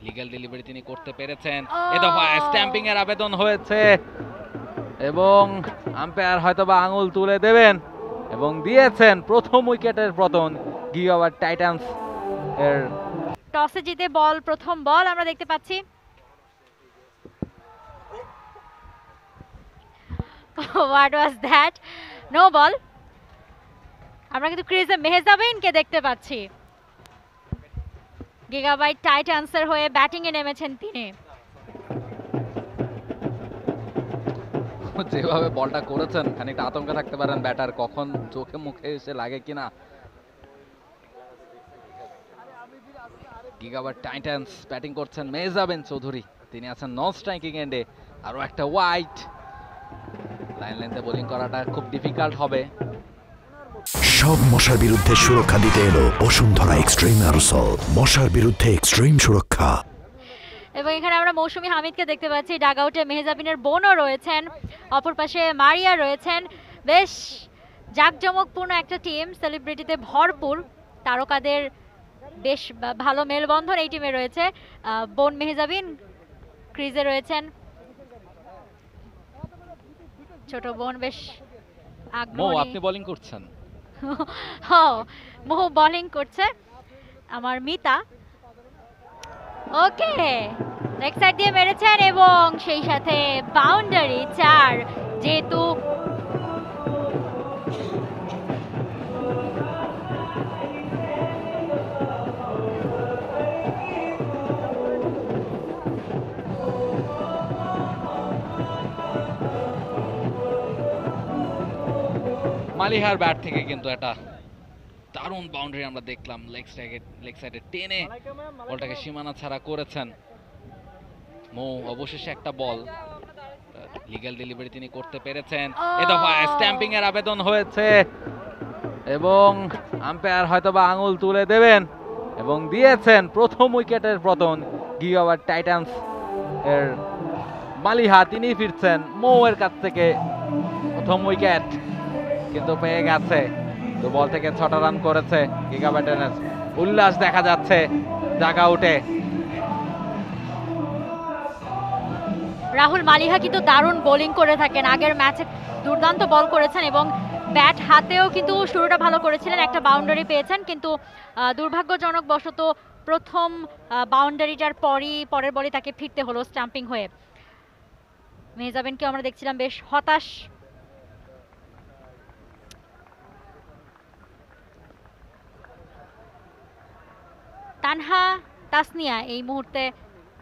Legal delivery তিনি করতে পেরেছেন। এ দফা স্ট্যাম্পিং এর আবেদন হয়েছে এবং আম্পায়ার হয়তোবা আঙুল তুলে দেবেন এবং দিয়েছেন প্রথম উইকেটের পতন গিগাবাইট টাইটান্স এর। টসে জিতে বল, প্রথম বল আমরা দেখতে পাচ্ছি। What was that? No ball. আমরা কিন্তু ক্রিজে মেহজাবিনকে দেখতে পাচ্ছি। গিগাবাইট টাইটান্সের হয়ে ব্যাটিং এ নেমেছেন তিনি। যেভাবে বলটা করেছেন খানিকটা আতঙ্কে থাকতে পারেন ব্যাটার, কখন চোখে মুখে এসে লাগে কিনা। গিগাবাইট টাইটান্স ব্যাটিং করছেন মেহজাবিন চৌধুরী, তিনি আছেন নন স্ট্রাইকিং এন্ডে। আরো একটা ওয়াইড, লাইন লেন্থে বোলিং করাটা খুব ডিফিকাল্ট হবে। সব মশার বিরুদ্ধে সুরক্ষা দিতে এলো বসুন্ধরা এক্সট্রিম অ্যারোসল, মশার বিরুদ্ধে এক্সট্রিম সুরক্ষা। এবং এখানে আমরা মৌসুমী হামিদকে দেখতে পাচ্ছি, ডাগ আউটে মেহজাবিনের বোনও রয়েছেন, অপর পাশে মারিয়া রয়েছেন। বেশ জাঁকজমকপূর্ণ একটা টিম, সেলিব্রিটিতে ভরপুর, তারকাদের বেশ ভালো মেলবন্ধন এই টিমে রয়েছে। বোন মেহজাবিন ক্রিজে রয়েছেন, ছোট বোন বেশ আগ্রহী। আপনি বোলিং করছেন? মোহ বোলিং করছে, আমার মিতা। ওকে, লেগ সাইড দিয়ে মেরেছেন এবং সেই সাথে বাউন্ডারি 4। যেহেতু মালিহার ব্যাট থেকে কিন্তু একটা দারুণ বাউন্ডারি আমরা দেখলাম, লেগ সাইডে টেনে বলটাকে সীমানা ছাড়া করেছেন মৌ। অবশেষে একটা বল, লিগ্যাল ডেলিভারি তিনি করতে পেরেছেন। এ দফা স্ট্যাম্পিং এর আবেদন হয়েছে এবং আম্পায়ার হয়তোবা আঙুল তুলে দেবেন এবং দিয়েছেন প্রথম উইকেটের পতন গিগাবাইট টাইটান্স এর। মালিহা তিনি ফিরছেন মৌ এর কাছ থেকে, প্রথম উইকেট কিন্তু পেয়ে গেছে। তো বল থেকে 6টা রান করেছে গিগাবাইট টাইটান্স। উল্লাস দেখা যাচ্ছে ডাগ আউটে। রাহুল মালিহা কিন্তু দারুণ বোলিং করে থাকেন, আগের ম্যাচে দুর্দান্ত বল করেছেন এবং ব্যাট হাতেও কিন্তু শুরুটা ভালো করেছিলেন, একটা বাউন্ডারি পেয়েছেন, কিন্তু দুর্ভাগ্যজনক বশত প্রথম বাউন্ডারিটার পরের বলে তাকে ফিরতে হলো স্টাম্পিং হয়ে। মেহজাবিনকে আমরা দেখছিলাম বেশ হতাশ। তানহা তাসনিয়া এই মুহূর্তে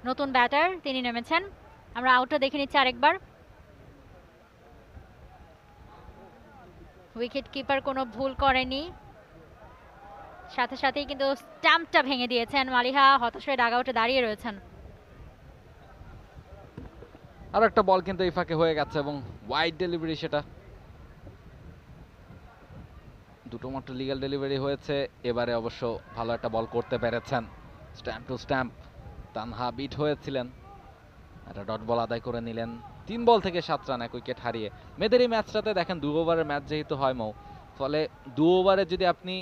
নতুন ব্যাটার, তিনি নেমেছেন। আমরা আউটটা দেখে নিচ্ছি আরেকবার। উইকেট কিপার কোনো ভুল করেনি, সাথে সাথেই কিন্তু স্ট্যাম্পটা ভেঙে দিয়েছেন। মালিহা হতাশ হয়ে ডাগ আউটে দাঁড়িয়ে রয়েছেন। আর একটা বল কিন্তু এই ফাঁকে হয়ে গেছে এবং ওয়াইড ডেলিভারি, সেটা দুটো মাত্র লিগ্যাল ডেলিভারি হয়েছে। এবারে অবশ্য ভালো একটা বল করতে পেরেছেন, stump to stump. Tanha beat হয়েছিলেন, একটা ডট বল আদায় করে নিলেন। 3 বল থেকে 7 রান, 1 উইকেট হারিয়ে। মেয়েদের এই ম্যাচটাতে দেখেন 2 ওভারের ম্যাচ যেহেতু হয় মৌ, ফলে 2 ওভারে যদি আপনি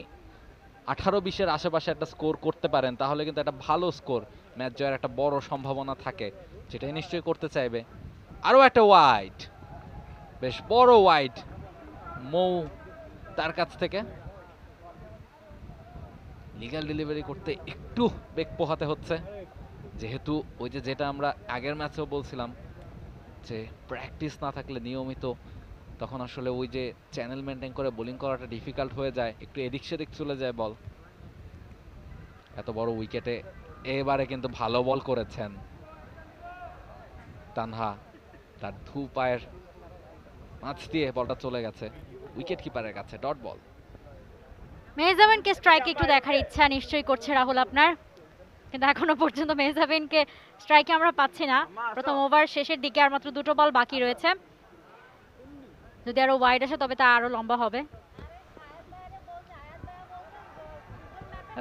18-20-এর আশেপাশে একটা স্কোর করতে পারেন তাহলে কিন্তু একটা ভালো স্কোর, ম্যাচ জয়ের একটা বড় সম্ভাবনা থাকে, সেটাই নিশ্চয়ই করতে চাইবে। আরও একটা ওয়াইড, বেশ বড় ওয়াইড মৌ তার কাছ থেকে। লিগ্যাল ডেলিভারি করতে একটু বেগ পোহাতে হচ্ছে, যেহেতু ওই যেটা আমরা আগের ম্যাচেও বলছিলাম যে প্র্যাকটিস না থাকলে নিয়মিত, তখন আসলে ওই যে চ্যানেল মেনটেন করে বোলিং করাটা ডিফিকাল্ট হয়ে যায়, একটু এদিক সেদিক চলে যায় বল। এত বড় উইকেটে এবারে কিন্তু ভালো বল করেছেন তানহা, তার ধু পায়ের মাছ দিয়ে বলটা চলে গেছে উইকেট কিপারের কাছে, ডট বল। মেহজাবিনকে স্ট্রাইকে একটু দেখার ইচ্ছা নিশ্চয়ই করছে রাহুল আপনার, কিন্তু এখনো পর্যন্ত মেহজাবিনকে স্ট্রাইকে আমরা পাচ্ছি না। প্রথম ওভার শেষের দিকে আর মাত্র 2টো বল বাকি রয়েছে, যদি আরো ওয়াইড আসে তবে তা আরো লম্বা হবে।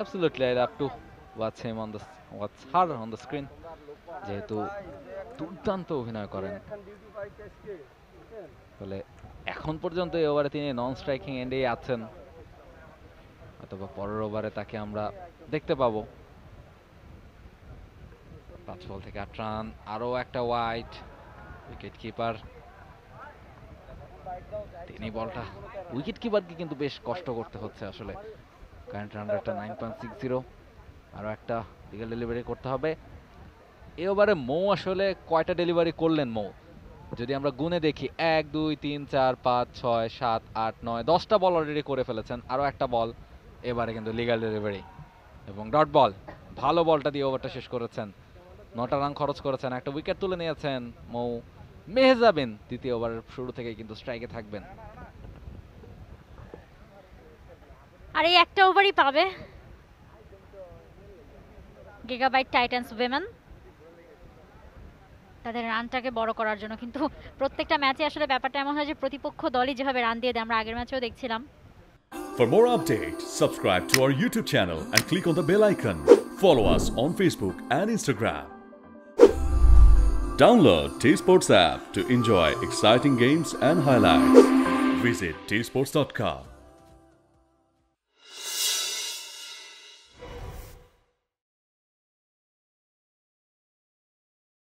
Absolutely, I'd have to watch her on the screen, যেহেতু দুর্দান্ত অভিনয় করেন, ফলে এখন পর্যন্ত এই ওভারে তিনি নন স্ট্রাইকিং এন্ডেই আছেন, অথবা পরের ওভারে তাকে আমরা দেখতে পাবো। 5 বল থেকে 8 রান, আরো একটা ওয়াইড, উইকেট কিপার তিনি বলটা, উইকেট কিপারকে কিন্তু বেশ কষ্ট করতে হচ্ছে আসলে। কারেন্ট রান রেটটা 9.60, আরো একটা লিগ্যাল ডেলিভারি করতে হবে। এই ওভারে মৌ আসলে কয়টা ডেলিভারি করলেন মৌ, যদি আমরা গুনে দেখি 1 2 3 4 5 6 7 8 9 10টা বল অলরেডি করে ফেলেছেন, আরো একটা বল এবারে কিন্তু লিগ্যাল ডেলিভারি এবং ডট বল। ভালো বলটা দিয়ে ওভারটা শেষ করেছেন, 9টা রান খরচ করেছেন, একটা উইকেট তুলে নিয়েছেন মৌ। মেহজাবিন দ্বিতীয় ওভারের শুরু থেকে কিন্তু স্ট্রাইকে থাকবেন। আর এই একটা ওভারই পাবে গিগাবাইট টাইটান্স উইমেন তাদের রানটাকে বড় করার জন্য। কিন্তু প্রত্যেকটা ম্যাচে আসলে ব্যাপারটা এমন হয় যে প্রতিপক্ষ দলই যেভাবে রান দিয়ে দেয়, আমরা আগের ম্যাচেও দেখছিলাম। For more updates, subscribe to our YouTube channel and click on the bell icon. Follow us on Facebook and Instagram. Download T-Sports app to enjoy exciting games and highlights. Visit tsports.com.